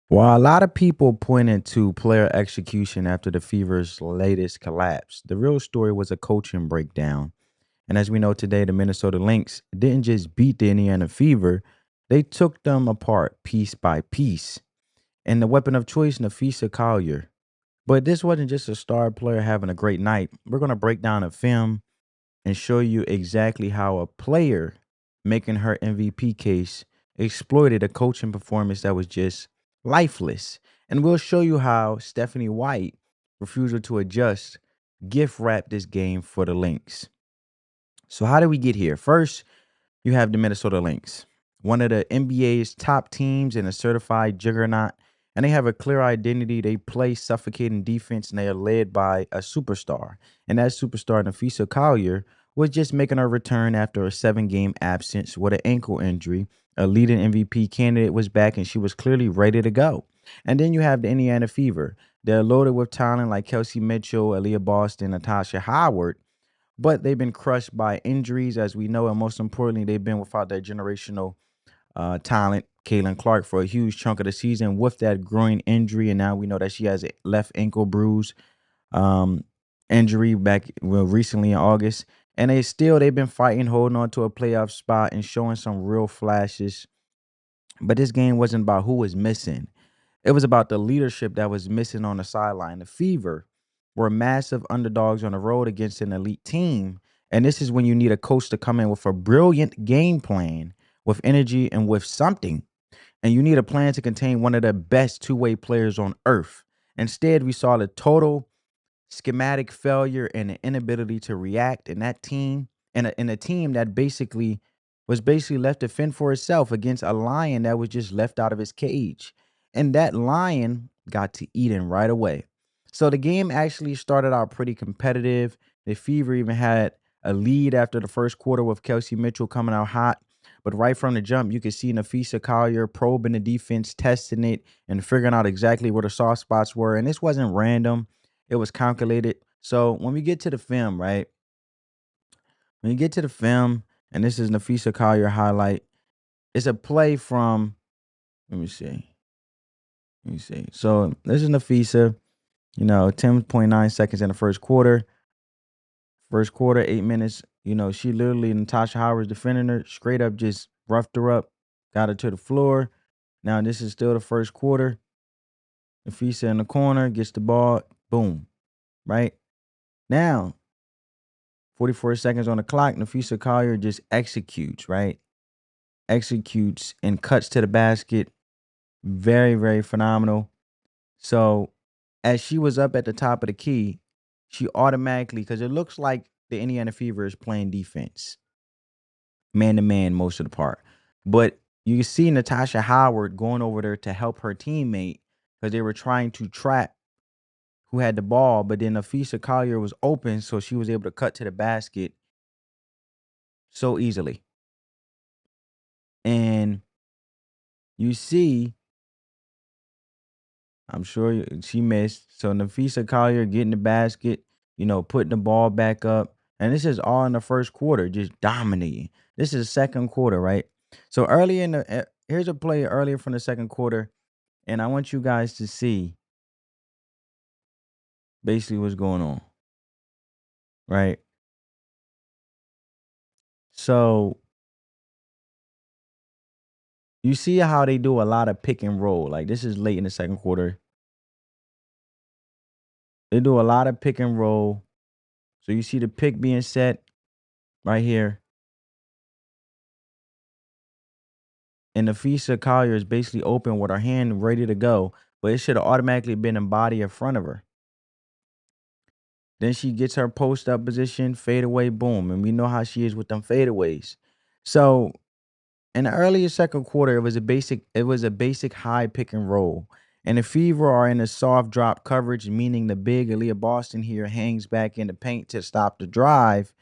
While a lot of people pointed to player execution after the Fever's latest collapse, the real story was a coaching breakdown. And as we know today, the Minnesota Lynx didn't just beat the Indiana Fever, they took them apart piece by piece. And the weapon of choice, Napheesa Collier. But this wasn't just a star player having a great night. We're going to break down a film and show you exactly how a player making her MVP case exploited a coaching performance that was just lifeless. And we'll show you how Stephanie White refusal to adjust gift wrapped this game for the Lynx. So how did we get here? First, you have the Minnesota Lynx, one of the NBA's top teams and a certified juggernaut. And they have a clear identity. They play suffocating defense and they are led by a superstar. And that superstar, Napheesa Collier, was just making her return after a 7-game absence with an ankle injury. A leading MVP candidate was back and she was clearly ready to go. And then you have the Indiana Fever. They're loaded with talent like Kelsey Mitchell, Aliyah Boston, Natasha Howard, but they've been crushed by injuries, as we know, and most importantly, they've been without their generational talent, Caitlin Clark, for a huge chunk of the season with that groin injury, and now we know that she has a left ankle bruise um, injury back recently in August, and they've been fighting, holding on to a playoff spot, and showing some real flashes. But this game wasn't about who was missing. It was about the leadership that was missing on the sideline. The Fever were massive underdogs on the road against an elite team. And this is when you need a coach to come in with a brilliant game plan, with energy, and with something. And you need a plan to contain one of the best two-way players on earth. Instead, we saw the total schematic failure and the inability to react in that team, in a team that basically left to fend for itself against a lion that was just left out of his cage. And that lion got to eating right away. So the game actually started out pretty competitive. The Fever even had a lead after the first quarter with Kelsey Mitchell coming out hot. But right from the jump, you could see Napheesa Collier probing the defense, testing it, and figuring out exactly where the soft spots were. And this wasn't random, it was calculated. So when we get to the film, right? When you get to the film, and this is Napheesa Collier highlight, it's a play from, let me see. Let me see. So this is Napheesa, 10.9 seconds in the first quarter. First quarter, 8 minutes. She literally, Natasha Howard's defending her, straight up just roughed her up, got her to the floor. Now, this is still the first quarter. Napheesa in the corner, gets the ball, boom, right? Now, 44 seconds on the clock. Napheesa Collier just executes, right? Executes and cuts to the basket. Very, very phenomenal. So, as she was up at the top of the key, she automatically, because it looks like the Indiana Fever is playing defense, man to man, most of the part. But you see Natasha Howard going over there to help her teammate because they were trying to trap who had the ball. But then Napheesa Collier was open, so she was able to cut to the basket so easily. And you see, I'm sure she missed. So Napheesa Collier getting the basket, putting the ball back up. And this is all in the first quarter, just dominating. This is the second quarter, right? So here's a play earlier from the second quarter. And I want you guys to see basically what's going on, right? So you see how they do a lot of pick and roll. Like this is late in the second quarter. They do a lot of pick and roll. So you see the pick being set right here. And Napheesa Collier is basically open with her hand ready to go, but it should have automatically been in body in front of her. Then she gets her post up position, fade away, boom. And we know how she is with them fadeaways. So in the earlier second quarter, it was a basic high pick and roll. And the Fever are in a soft drop coverage, meaning the big Aliyah Boston here hangs back in the paint to stop the drive.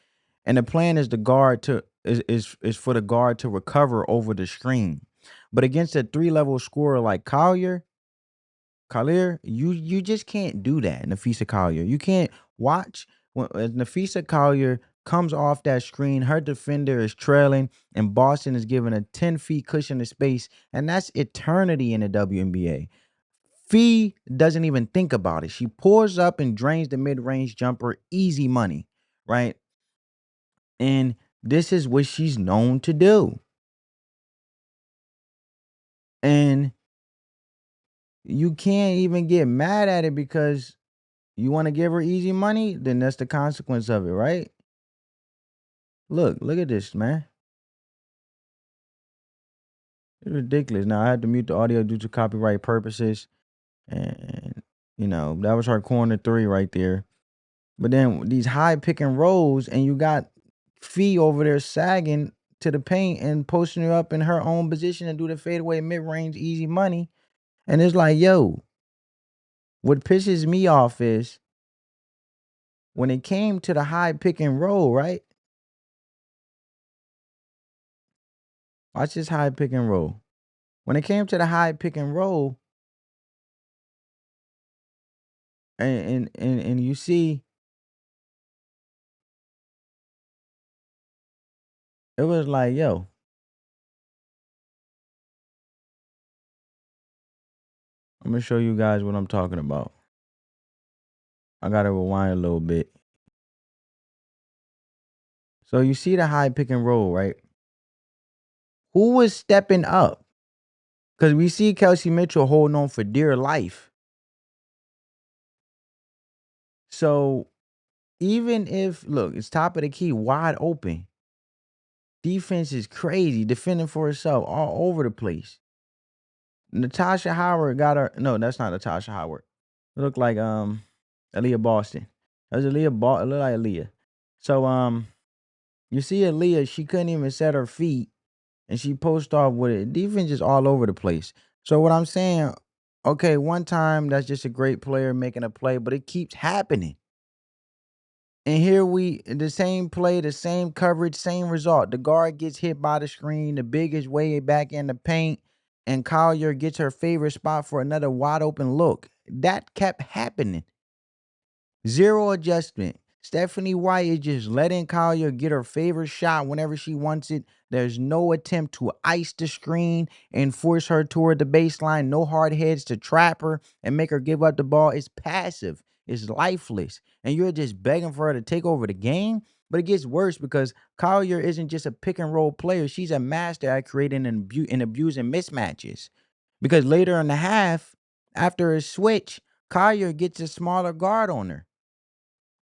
And the plan is the guard to is for the guard to recover over the screen. But against a three-level scorer like Collier, you just can't do that, Napheesa Collier. You can't watch when as Napheesa Collier comes off that screen, her defender is trailing, and Boston is given a 10 feet cushion of space, and that's eternity in the WNBA. Fee doesn't even think about it. She pulls up and drains the mid-range jumper, easy money, right? And this is what she's known to do. And you can't even get mad at it because you want to give her easy money, then that's the consequence of it, right? Look at this, man. It's ridiculous. Now I had to mute the audio due to copyright purposes. And that was her corner three right there. But then these high pick and rolls, and you got Fee over there sagging to the paint and posting her up in her own position and do the fadeaway mid-range easy money. And it's like, yo, what pisses me off is when it came to the high pick and roll, right? Watch this high pick and roll. When it came to the high pick and roll, and you see, it was like, yo, I'm gonna show you guys what I'm talking about. I gotta rewind a little bit. So you see the high pick and roll, right? Who was stepping up? Because we see Kelsey Mitchell holding on for dear life. So even if, look, it's top of the key, wide open. Defense is crazy, defending for herself all over the place. Natasha Howard got her. No, that's not Natasha Howard. It looked like Aliyah Boston. That was Aliyah. It looked like Aliyah. So you see Aliyah, she couldn't even set her feet, and she post off with it. Defense is all over the place. So what I'm saying, okay, one time that's just a great player making a play, but it keeps happening. And here the same play, the same coverage, same result. The guard gets hit by the screen, the big is way back in the paint, and Collier gets her favorite spot for another wide open look. That kept happening. Zero adjustment. Stephanie White is just letting Collier get her favorite shot whenever she wants it. There's no attempt to ice the screen and force her toward the baseline. No hard heads to trap her and make her give up the ball. It's passive. It's lifeless. And you're just begging for her to take over the game. But it gets worse because Collier isn't just a pick and roll player. She's a master at creating and abusing mismatches. Because later in the half, after a switch, Collier gets a smaller guard on her.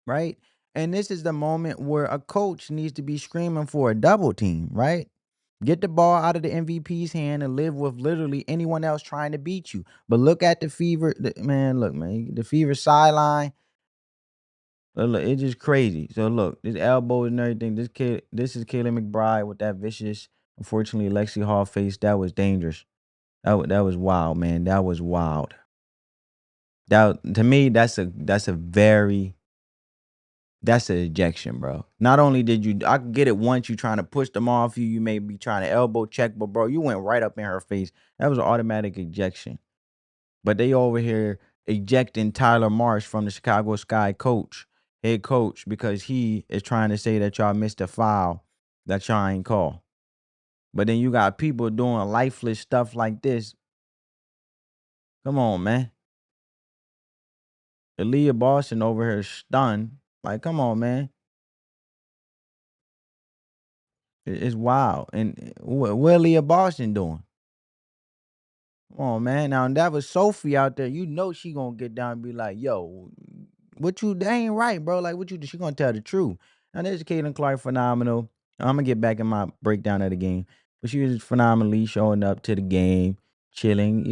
Right? And this is the moment where a coach needs to be screaming for a double team, right? Get the ball out of the MVP's hand and live with literally anyone else trying to beat you. But look at the Fever, man. Look, man, the Fever sideline. Look, it's just crazy. So look, this elbows and everything. This is Kayla McBride with that vicious. Unfortunately, Lexi Hall face. That was dangerous. That was wild, man. That was wild. That to me, that's an ejection, bro. Not only did you, I get it once you trying to push them off you, you may be trying to elbow check, but bro, you went right up in her face. That was an automatic ejection. But they over here ejecting Tyler Marsh from the Chicago Sky head coach, because he is trying to say that y'all missed a foul that y'all ain't call. But then you got people doing lifeless stuff like this. Come on, man. Aliyah Boston over here stunned. Like, come on, man. It's wild. And what Aliyah Boston doing? Come on, man. Now that was Sophie out there. You know she gonna get down and be like, "Yo, that ain't right, bro. Like, what you do? She gonna tell the truth." Now this is Caitlin Clark, phenomenal. I'm gonna get back in my breakdown of the game, but she was phenomenally showing up to the game, chilling,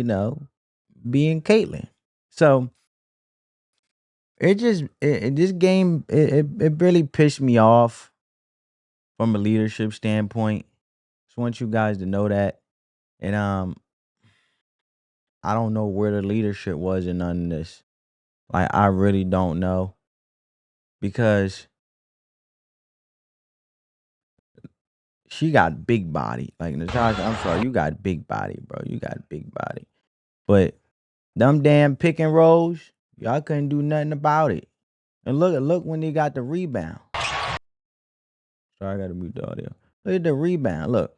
being Caitlin. So this game it really pissed me off from a leadership standpoint. Just want you guys to know that, and I don't know where the leadership was in none of this. Like, I really don't know, because she got big body. Like, Natasha, I'm sorry, you got big body, bro. You got big body. But them damn pick and rolls, y'all couldn't do nothing about it. And look when they got the rebound. Sorry, I gotta mute the audio. Look at the rebound. Look.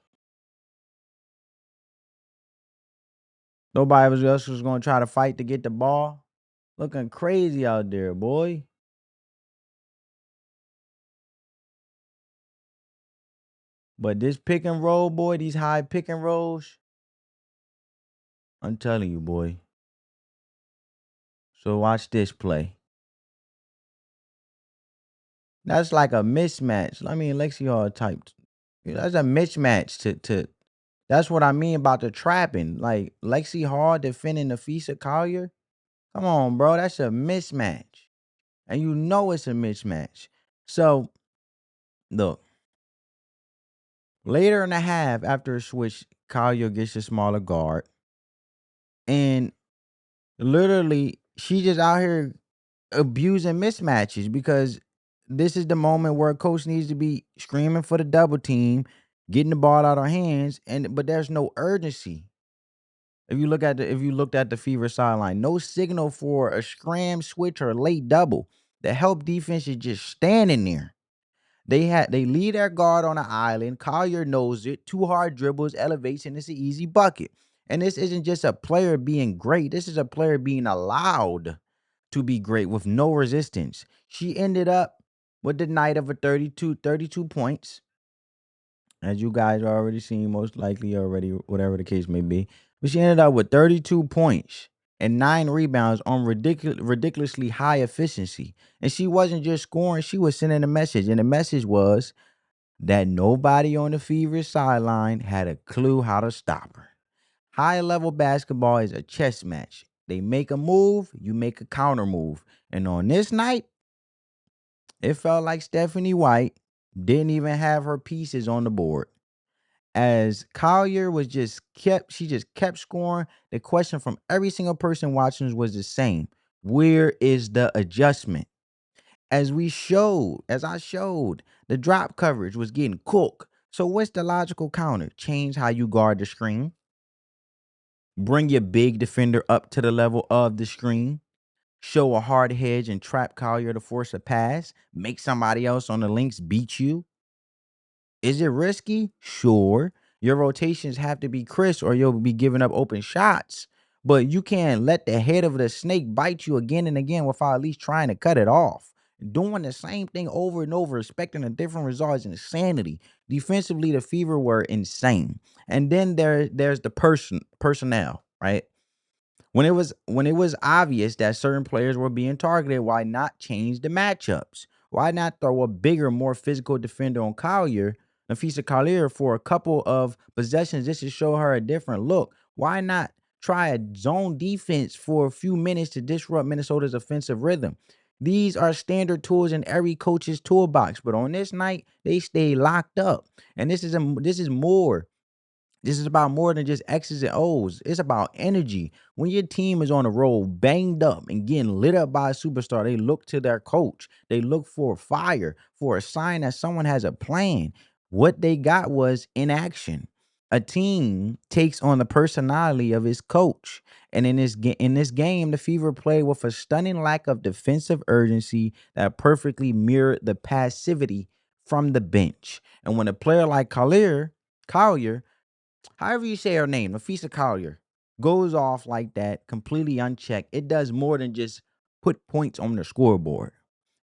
Nobody else was gonna try to fight to get the ball. Looking crazy out there, boy. But this pick and roll, boy, these high pick and rolls, I'm telling you, boy. So watch this play. That's like a mismatch. I mean, Lexi Hall typed. That's a mismatch to that's what I mean about the trapping. Like Lexi Hall defending Napheesa Collier. Come on, bro. That's a mismatch. And you know it's a mismatch. So look, later in the half, after a switch, Collier gets a smaller guard. And literally, she just out here abusing mismatches because this is the moment where a coach needs to be screaming for the double team, getting the ball out of her hands, but there's no urgency. If you looked at the Fever sideline, no signal for a scram switch or a late double. The help defense is just standing there. They lead their guard on an island. Collier knows it. Two hard dribbles, elevates, and it's an easy bucket. And this isn't just a player being great. This is a player being allowed to be great with no resistance. She ended up with the night of a 32 points, as you guys are already seen, most likely already, whatever the case may be. But she ended up with 32 points and 9 rebounds on ridiculously high efficiency. And she wasn't just scoring, she was sending a message. And the message was that nobody on the Fever sideline had a clue how to stop her. High level basketball is a chess match. They make a move, you make a counter move. And on this night, it felt like Stephanie White didn't even have her pieces on the board. As Collier she just kept scoring. The question from every single person watching was the same. Where is the adjustment? As I showed, the drop coverage was getting cooked. So what's the logical counter? Change how you guard the screen. Bring your big defender up to the level of the screen. Show a hard hedge and trap Collier to force a pass. Make somebody else on the Lynx beat you. Is it risky? Sure. Your rotations have to be crisp or you'll be giving up open shots. But you can't let the head of the snake bite you again and again without at least trying to cut it off. Doing the same thing over and over, expecting a different result is insanity. Defensively, the Fever were insane. And then there's the personnel, right? When it was obvious that certain players were being targeted, why not change the matchups? Why not throw a bigger, more physical defender on Collier, Napheesa Collier, for a couple of possessions just to show her a different look? Why not try a zone defense for a few minutes to disrupt Minnesota's offensive rhythm? These are standard tools in every coach's toolbox, but on this night they stay locked up, and this is about more than just X's and O's. It's about energy. When your team is on a roll, banged up and getting lit up by a superstar, they look to their coach. They look for fire, for a sign that someone has a plan. What they got was inaction. A team takes on the personality of its coach. And in this game, the Fever played with a stunning lack of defensive urgency that perfectly mirrored the passivity from the bench. And when a player like Collier, however you say her name, Napheesa Collier, goes off like that, completely unchecked, it does more than just put points on the scoreboard.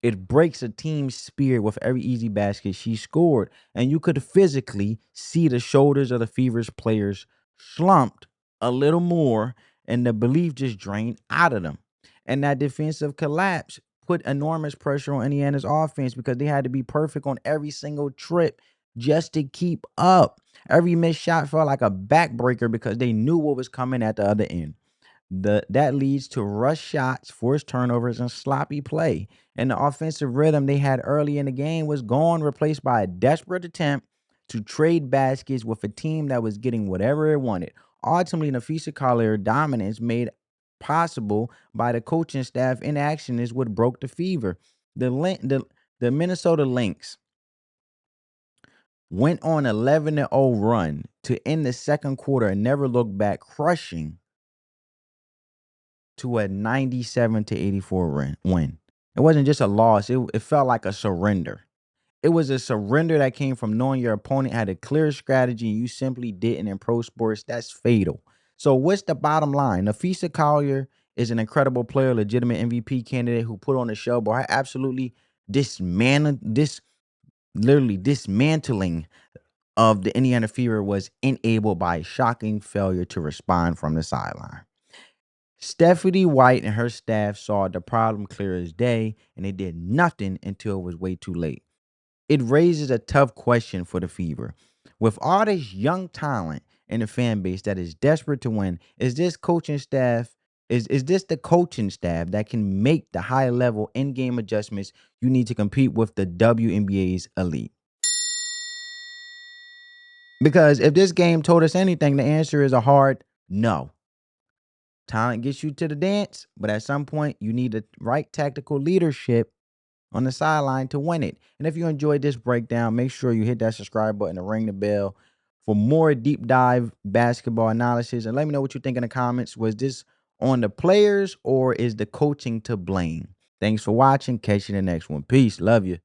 It breaks a team's spirit with every easy basket she scored. And you could physically see the shoulders of the Fever's players slumped a little more, and the belief just drained out of them. And that defensive collapse put enormous pressure on Indiana's offense because they had to be perfect on every single trip just to keep up. Every missed shot felt like a backbreaker because they knew what was coming at the other end. That leads to rush shots, forced turnovers, and sloppy play. And the offensive rhythm they had early in the game was gone, replaced by a desperate attempt to trade baskets with a team that was getting whatever it wanted. Ultimately, Napheesa Collier dominance made possible by the coaching staff inaction is what broke the Fever. The Minnesota Lynx went on 11-0 run to end the second quarter and never looked back, crushing to a 97-84 win. It wasn't just a loss, it felt like a surrender. It was a surrender that came from knowing your opponent had a clear strategy and you simply didn't. In pro sports, that's fatal. So what's the bottom line? Napheesa Collier is an incredible player, legitimate MVP candidate who put on a show, but her absolutely dismantling of the Indiana Fever was enabled by a shocking failure to respond from the sideline. Stephanie White and her staff saw the problem clear as day, and they did nothing until it was way too late. It raises a tough question for the Fever. With all this young talent in the fan base that is desperate to win, is this the coaching staff that can make the high level in-game adjustments you need to compete with the WNBA's elite? Because if this game told us anything, the answer is a hard no. Talent gets you to the dance, but at some point you need the right tactical leadership on the sideline to win it. And if you enjoyed this breakdown, make sure you hit that subscribe button and ring the bell for more deep dive basketball analysis. And let me know what you think in the comments. Was this on the players or is the coaching to blame? Thanks for watching. Catch you in the next one. Peace. Love you.